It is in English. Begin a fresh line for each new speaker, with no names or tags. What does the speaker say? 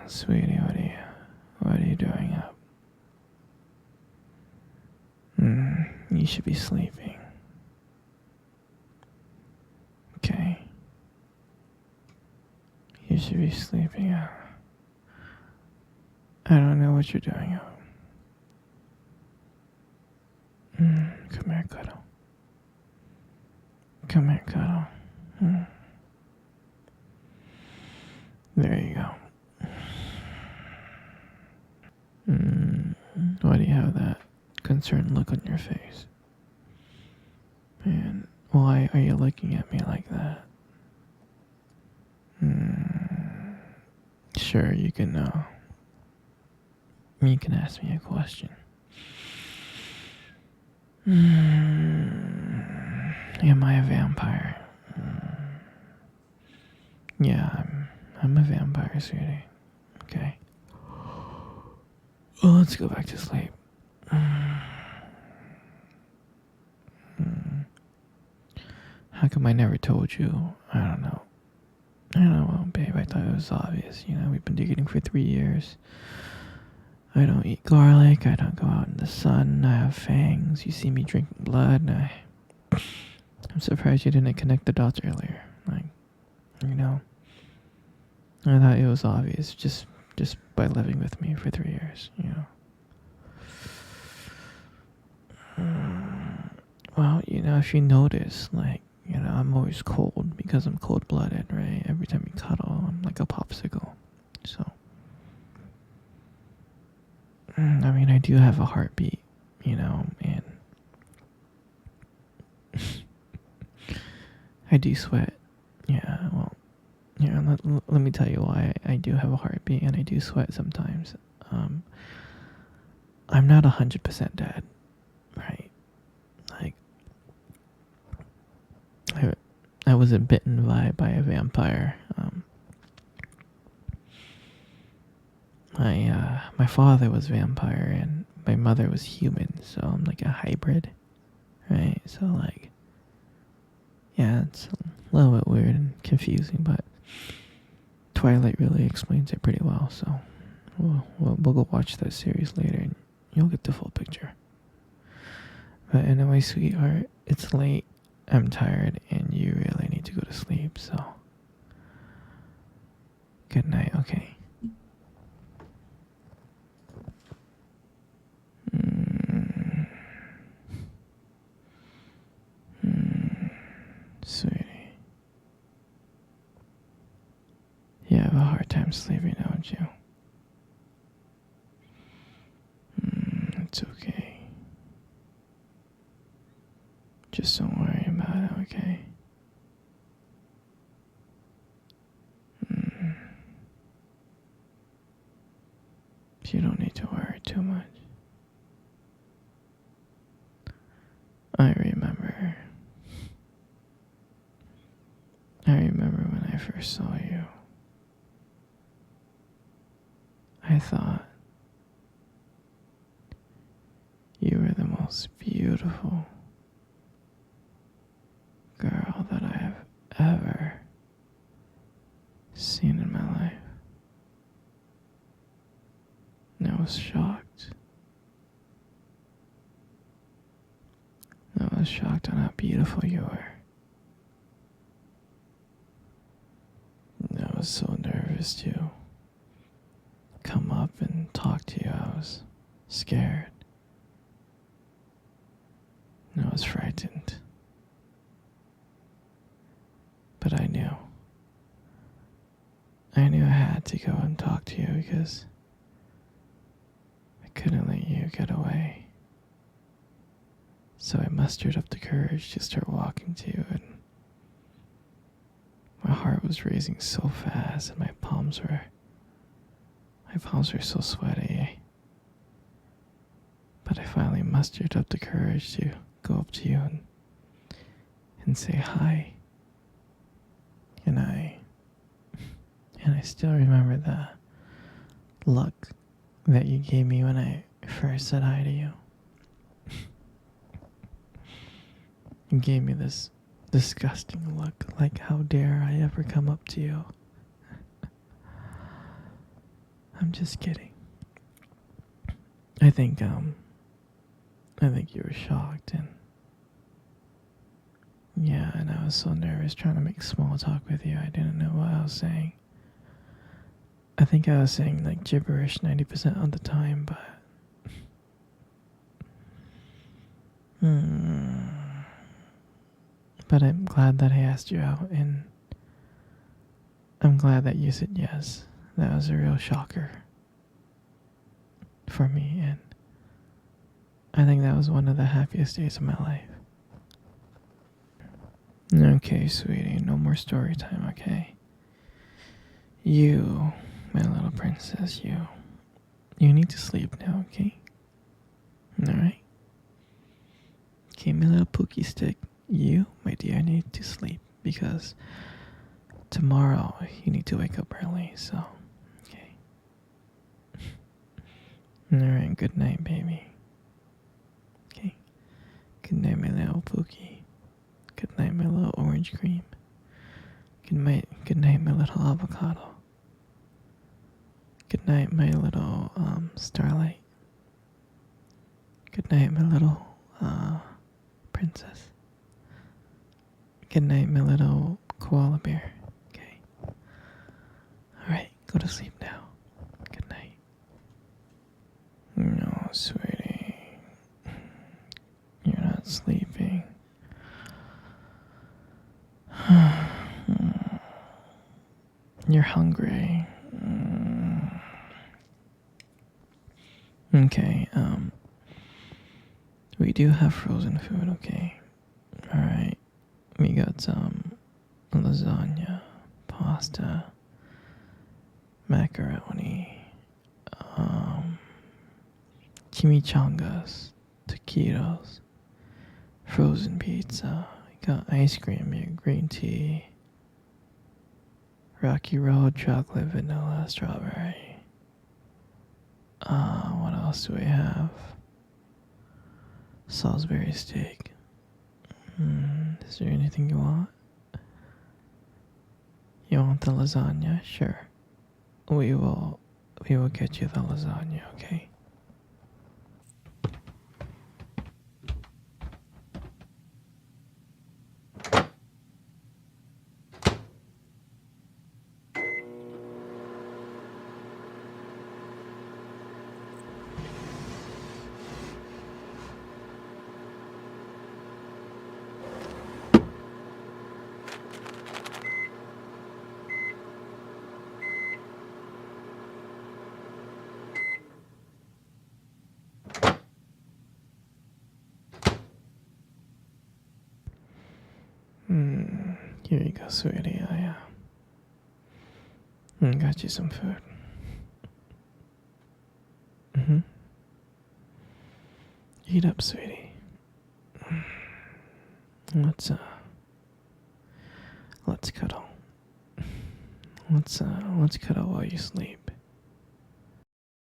Sweetie, what are you doing up? You should be sleeping. Okay. You should be sleeping out. I don't know what you're doing up. Come here, cuddle. Come here, cuddle. There you go. Why do you have that concerned look on your face? And why are you looking at me like that? Sure, you can ask me a question. Am I a vampire? Yeah, I'm a vampire, sweetie. Okay. Well, let's go back to sleep. How come I never told you? I don't know. Well, babe, I thought it was obvious. We've been dating for 3 years. I don't eat garlic. I don't go out in the sun. I have fangs. You see me drinking blood. I'm surprised you didn't connect the dots earlier. I thought it was obvious just by living with me for 3 years. Well, if you notice, I'm always cold because I'm cold-blooded, right? Every time you cuddle, I'm like a popsicle. So, I do have a heartbeat, and I do sweat. Yeah, well, let me tell you why I do have a heartbeat and I do sweat sometimes. I'm not 100% dead, right? I wasn't bitten by a vampire. My father was vampire and my mother was human, so I'm like a hybrid, right? So yeah, it's a little bit weird and confusing, but Twilight really explains it pretty well. So we'll go watch that series later and you'll get the full picture. But anyway, sweetheart, it's late. I'm tired and you really need to go to sleep, so good night, okay? Sweetie. You have a hard time sleeping, don't you? It's okay. Just don't worry about it, okay? You don't need to worry too much. I remember when I first saw you. I thought you were the most beautiful girl that I have ever seen in my life. And I was shocked. I was shocked on how beautiful you were. And I was so nervous to come up and talk to you. I was scared. And I was frightened. But I knew I had to go and talk to you because I couldn't let you get away. So I mustered up the courage to start walking to you, and my heart was racing so fast and my palms were so sweaty. But I finally mustered up the courage to go up to you and say hi. And I still remember the look that you gave me when I first said hi to you. You gave me this disgusting look, like how dare I ever come up to you. I'm just kidding. I think you were shocked and yeah, and I was so nervous trying to make small talk with you. I didn't know what I was saying. I think I was saying like gibberish 90% of the time, but but I'm glad that I asked you out, and I'm glad that you said yes. That was a real shocker for me, and I think that was one of the happiest days of my life. Okay, sweetie, no more story time, okay? You, my little princess, you need to sleep now, okay? Alright? Okay, my little pookie stick, you, my dear, need to sleep because tomorrow you need to wake up early, so, okay. Alright, good night, baby. Okay? Good night, my little pookie. Good night, my little orange cream. Good night, my little avocado. Good night, my little starlight. Good night, my little princess. Good night, my little koala bear. Okay. Alright, go to sleep now. Good night. No, sweetie. You're not sleeping. You're hungry. Okay, we do have frozen food, okay? Alright. We got some lasagna, pasta, macaroni, chimichangas, taquitos, frozen pizza. We got ice cream here, green tea, Rocky Road, chocolate, vanilla, strawberry. What else do we have? Salisbury steak. Is there anything you want? You want the lasagna? Sure. We will get you the lasagna, okay? Here you go, sweetie. I got you some food. Eat up, sweetie. Let's cuddle. Let's cuddle while you sleep.